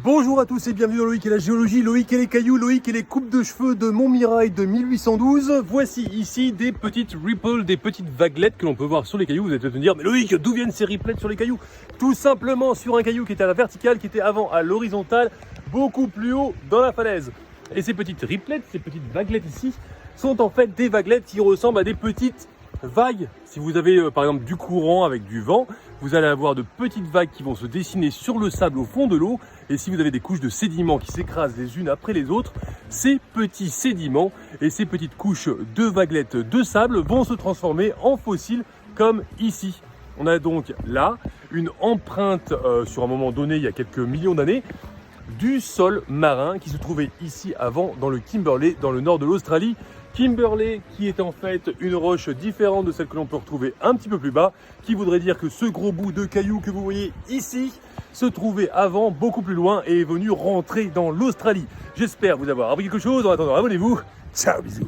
Bonjour à tous et bienvenue dans Loïc et la géologie, Loïc et les cailloux, Loïc et les coupes de cheveux de Montmirail de 1812. Voici ici des petites ripples, des petites vaguelettes que l'on peut voir sur les cailloux. Vous allez peut-être me dire, mais Loïc, d'où viennent ces ripplettes sur les cailloux? Tout simplement sur un caillou qui était à la verticale, qui était avant à l'horizontale, beaucoup plus haut dans la falaise. Et ces petites ripplettes, ces petites vaguelettes ici, sont en fait des vaguelettes qui ressemblent à des petites vagues. Si vous avez par exemple du courant avec du vent, vous allez avoir de petites vagues qui vont se dessiner sur le sable au fond de l'eau. Et si vous avez des couches de sédiments qui s'écrasent les unes après les autres, ces petits sédiments et ces petites couches de vaguelettes de sable vont se transformer en fossiles comme ici. On a donc là une empreinte sur un moment donné, il y a quelques millions d'années, du sol marin qui se trouvait ici avant dans le Kimberley, dans le nord de l'Australie. Kimberley qui est en fait une roche différente de celle que l'on peut retrouver un petit peu plus bas, qui voudrait dire que ce gros bout de caillou que vous voyez ici se trouvait avant beaucoup plus loin et est venu rentrer dans l'Australie. J'espère vous avoir appris quelque chose. En attendant, abonnez-vous. Ciao, bisous.